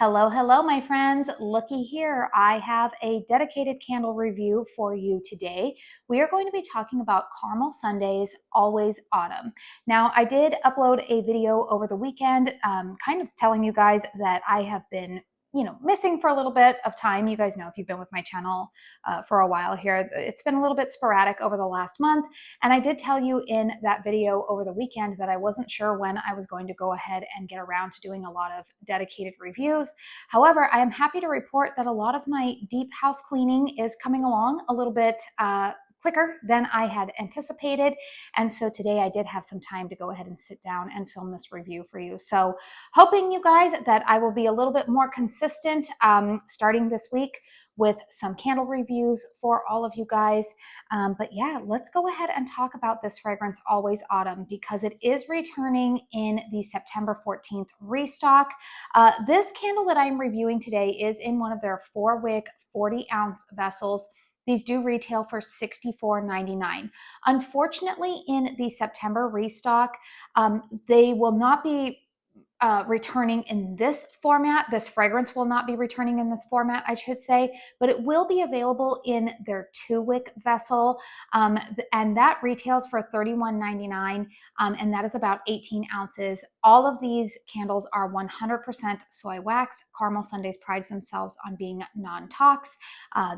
Hello, hello, my friends. Looky here. I have a dedicated candle review for you today. We are going to be talking about Caramel Sundays, Always Autumn. Now, I did upload a video over the weekend, kind of telling you guys that I have been missing for a little bit of time. You guys know if you've been with my channel for a while here, it's been a little bit sporadic over the last month. And I did tell you in that video over the weekend that I wasn't sure when I was going to go ahead and get around to doing a lot of dedicated reviews. However, I am happy to report that a lot of my deep house cleaning is coming along a little bit quicker than I had anticipated. And so today I did have some time to go ahead and sit down and film this review for you. So hoping you guys that I will be a little bit more consistent starting this week with some candle reviews for all of you guys. But yeah, let's go ahead and talk about this fragrance Always Autumn because it is returning in the September 14th restock. This candle that I'm reviewing today is in one of their 4-wick 40-ounce vessels. These do retail for $64.99. Unfortunately, in the September restock, they will not be returning in this format. This fragrance will not be returning in this format, I should say, but it will be available in their 2-wick vessel, and that retails for $31.99, and that is about 18 ounces. All of these candles are 100% soy wax. Caramel Sundays prides themselves on being non-tox.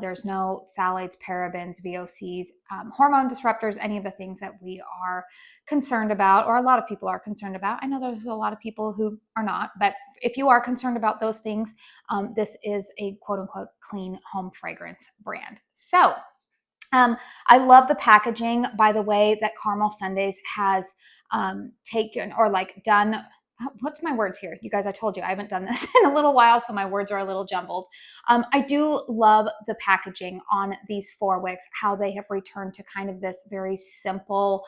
There's no phthalates, parabens, VOCs, hormone disruptors, any of the things that we are concerned about, or a lot of people are concerned about. I know there's a lot of people who are not, but if you are concerned about those things, this is a quote unquote clean home fragrance brand. So I love the packaging, by the way, that Caramel Sundays has taken or like done. What's my words here? You guys, I told you I haven't done this in a little while, so my words are a little jumbled. I do love the packaging on these 4 wicks, how they have returned to kind of this very simple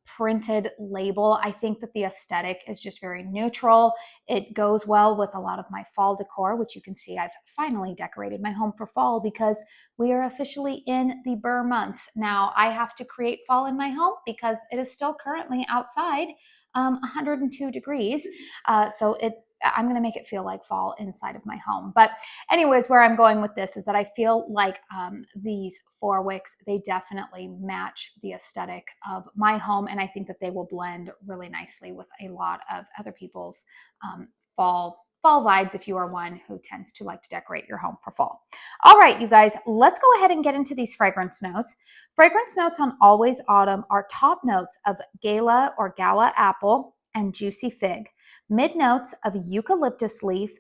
printed label. I think that the aesthetic is just very neutral. It goes well with a lot of my fall decor, which you can see I've finally decorated my home for fall because we are officially in the Burr months. Now I have to create fall in my home because it is still currently outside 102 degrees. I'm going to make it feel like fall inside of my home. But anyways, where I'm going with this is that I feel like these 4 wicks, they definitely match the aesthetic of my home. And I think that they will blend really nicely with a lot of other people's fall vibes if you are one who tends to like to decorate your home for fall. All right, you guys, let's go ahead and get into these fragrance notes. Fragrance notes on Always Autumn are top notes of Gala or Gala apple and juicy fig, mid notes of eucalyptus leaf,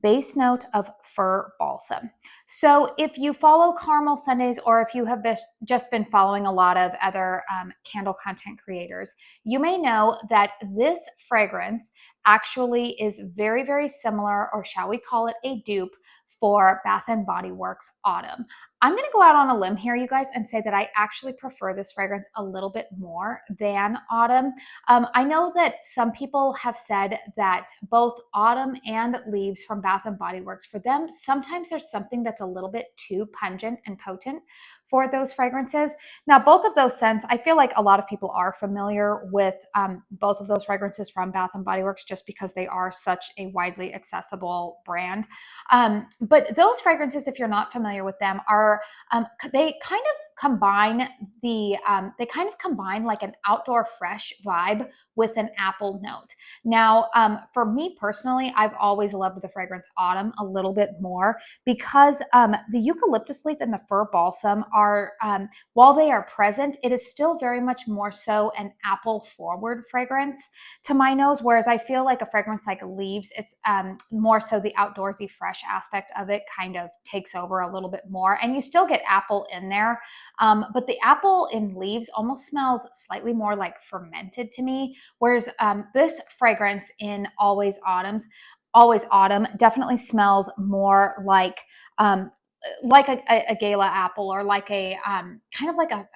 base note of fir balsam. So if you follow Caramel Sundays or if you have just been following a lot of other candle content creators, you may know that this fragrance actually is very, very similar, or shall we call it a dupe, for Bath and Body Works Autumn. I'm going to go out on a limb here, you guys, and say that I actually prefer this fragrance a little bit more than Autumn. I know that some people have said that both Autumn and Leaves from Bath and Body Works, for them, sometimes there's something that's a little bit too pungent and potent for those fragrances. Now, both of those scents, I feel like a lot of people are familiar with both of those fragrances from Bath and Body Works just because they are such a widely accessible brand. But those fragrances, if you're not familiar with them, are they kind of combine like an outdoor fresh vibe with an apple note. Now, for me personally, I've always loved the fragrance Autumn a little bit more because the eucalyptus leaf and the fir balsam are, while they are present, it is still very much more so an apple forward fragrance to my nose, whereas I feel like a fragrance like Leaves, it's more so the outdoorsy fresh aspect of it kind of takes over a little bit more, and you still get apple in there. But the apple in Leaves almost smells slightly more like fermented to me, whereas this fragrance in Always Autumn definitely smells more like a Gala apple, or like a kind of like a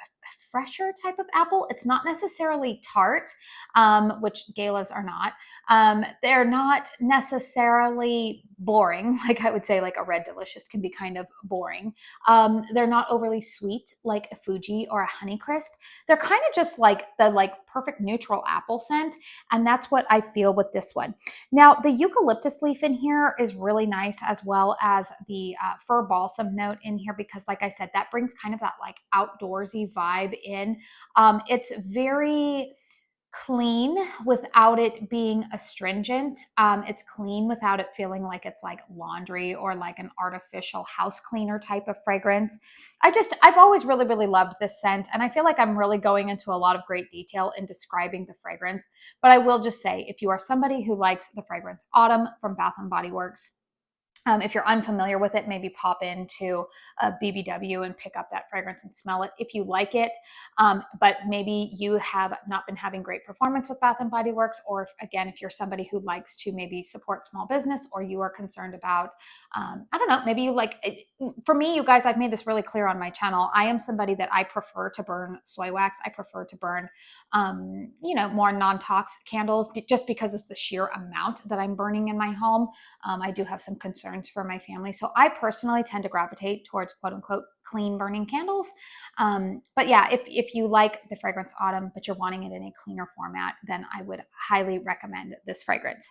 fresher type of apple. It's not necessarily tart, which galas are not. They're not necessarily boring. Like I would say, like a Red Delicious can be kind of boring. They're not overly sweet like a Fuji or a Honeycrisp. They're kind of just like the perfect neutral apple scent. And that's what I feel with this one. Now, the eucalyptus leaf in here is really nice, as well as the fir balsam note in here, because like I said, that brings kind of that like outdoorsy vibe in. It's very clean without it being astringent. It's clean without it feeling like it's like laundry or like an artificial house cleaner type of fragrance. I've always really, really loved this scent. And I feel like I'm really going into a lot of great detail in describing the fragrance. But I will just say, if you are somebody who likes the fragrance Autumn from Bath and Body Works, if you're unfamiliar with it, maybe pop into a BBW and pick up that fragrance and smell it if you like it. But maybe you have not been having great performance with Bath and Body Works, or if you're somebody who likes to maybe support small business, or you are concerned about, I don't know, maybe you like, for me, you guys, I've made this really clear on my channel. I am somebody that I prefer to burn soy wax. I prefer to burn, more non-tox candles, just because of the sheer amount that I'm burning in my home. I do have some concerns for my family. So I personally tend to gravitate towards quote unquote clean burning candles. But yeah, if you like the fragrance Autumn, but you're wanting it in a cleaner format, then I would highly recommend this fragrance.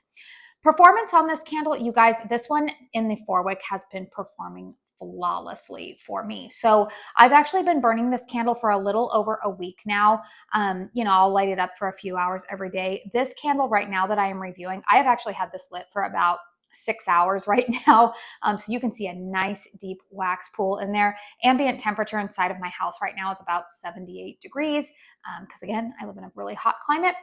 Performance on this candle, you guys, this one in the 4-wick has been performing flawlessly for me. So I've actually been burning this candle for a little over a week now. I'll light it up for a few hours every day. This candle right now that I am reviewing, I have actually had this lit for about 6 hours right now. So you can see a nice deep wax pool in there. Ambient temperature inside of my house right now is about 78 degrees. Because again, I live in a really hot climate.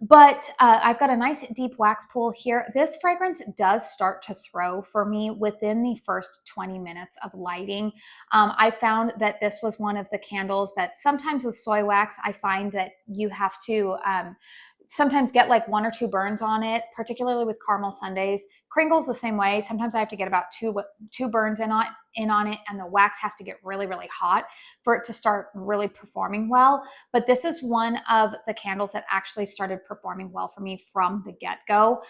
But I've got a nice deep wax pool here. This fragrance does start to throw for me within the first 20 minutes of lighting. I found that this was one of the candles that sometimes with soy wax, I find that you have to sometimes get like 1 or 2 burns on it, particularly with caramel sundaes. Kringle's the same way. Sometimes I have to get about two burns in on it, and the wax has to get really, really hot for it to start really performing well. But this is one of the candles that actually started performing well for me from the get-go.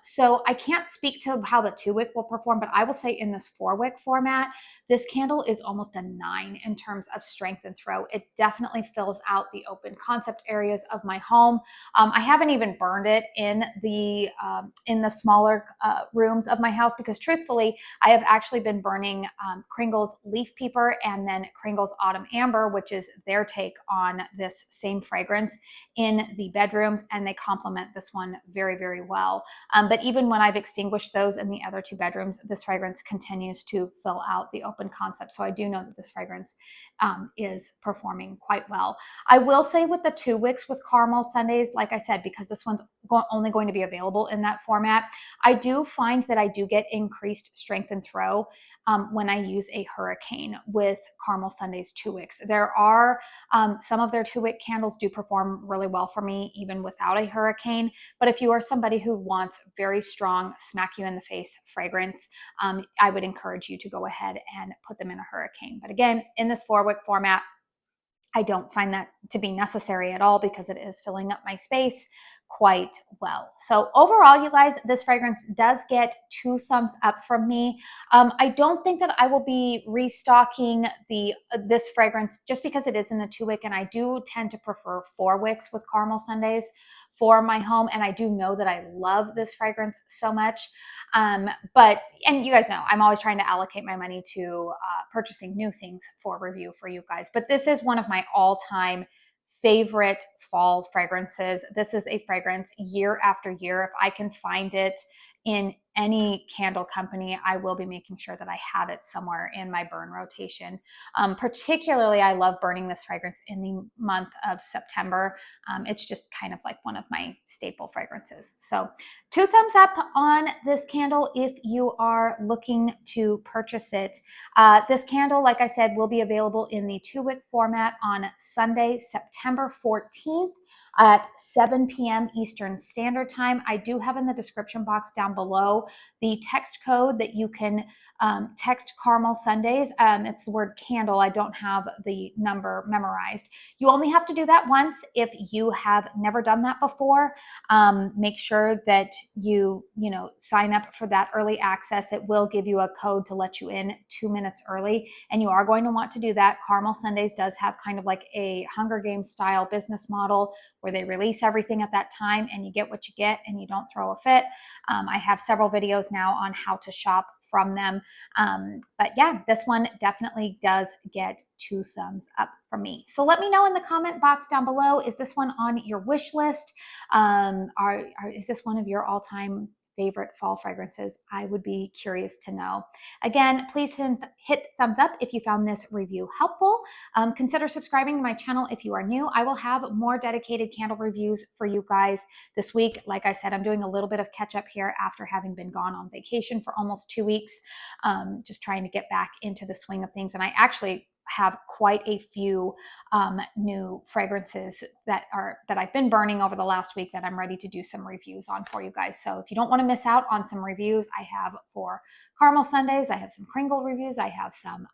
So I can't speak to how the 2-wick will perform, but I will say in this 4-wick format, this candle is almost a 9 in terms of strength and throw. It definitely fills out the open concept areas of my home. I haven't even burned it in the smaller rooms of my house, because truthfully, I have actually been burning Kringle's Leaf Peeper and then Kringle's Autumn Amber, which is their take on this same fragrance, in the bedrooms, and they complement this one very, very well. But even when I've extinguished those in the other 2 bedrooms, this fragrance continues to fill out the open concept. So I do know that this fragrance is performing quite well. I will say with the 2 wicks with caramel sundaes, like I said, because this one's only going to be available in that format, I do find that I do get increased strength and throw when I use a Hurricane with caramel sundaes 2 wicks. There are some of their 2-wick candles do perform really well for me even without a Hurricane. But if you are somebody who wants very strong, smack you in the face fragrance, I would encourage you to go ahead and put them in a Hurricane. But again, in this 4-wick format, I don't find that to be necessary at all, because it is filling up my space quite well. So overall, you guys, this fragrance does get 2 thumbs up from me. I don't think that I will be restocking this fragrance, just because it is in the 2-wick, and I do tend to prefer 4 wicks with caramel sundaes for my home. And I do know that I love this fragrance so much. And you guys know, I'm always trying to allocate my money to purchasing new things for review for you guys. But this is one of my all-time favorite fall fragrances. This is a fragrance year after year. If I can find it in any candle company, I will be making sure that I have it somewhere in my burn rotation. Particularly, I love burning this fragrance in the month of September. It's just kind of like one of my staple fragrances. So 2 thumbs up on this candle if you are looking to purchase it. This candle, like I said, will be available in the 2-wick format on Sunday, September 14th. at 7 p.m. Eastern Standard Time. I do have in the description box down below the text code that you can text Caramel Sundays. It's the word candle. I don't have the number memorized. You only have to do that once. If you have never done that before, make sure that you sign up for that early access. It will give you a code to let you in 2 minutes early, and you are going to want to do that. Caramel Sundays does have kind of like a Hunger Games style business model where they release everything at that time and you get what you get and you don't throw a fit. I have several videos now on how to shop from them. But yeah, this one definitely does get 2 thumbs up from me. So let me know in the comment box down below, is this one on your wish list? Is this one of your all-time favorite fall fragrances? I would be curious to know. Again, please hit thumbs up if you found this review helpful. Consider subscribing to my channel if you are new. I will have more dedicated candle reviews for you guys this week. Like I said, I'm doing a little bit of catch up here after having been gone on vacation for almost 2 weeks, just trying to get back into the swing of things. And I actually have quite a few new fragrances that I've been burning over the last week that I'm ready to do some reviews on for you guys. So if you don't want to miss out on some reviews, I have for Caramel Sundays, I have some Kringle reviews, I have some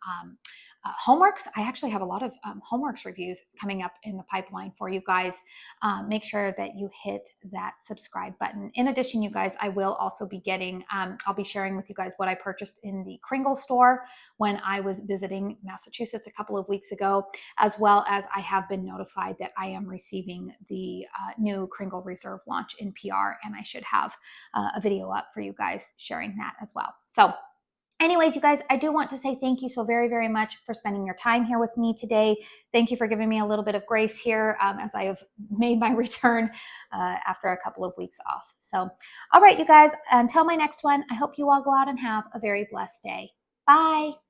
Homeworks. I actually have a lot of Homeworks reviews coming up in the pipeline for you guys. Make sure that you hit that subscribe button. In addition, you guys, I will also be getting, I'll be sharing with you guys what I purchased in the Kringle store when I was visiting Massachusetts a couple of weeks ago, as well as I have been notified that I am receiving the new Kringle Reserve launch in PR, and I should have a video up for you guys sharing that as well. So anyways, you guys, I do want to say thank you so very, very much for spending your time here with me today. Thank you for giving me a little bit of grace here as I have made my return after a couple of weeks off. So, all right, you guys, until my next one, I hope you all go out and have a very blessed day. Bye.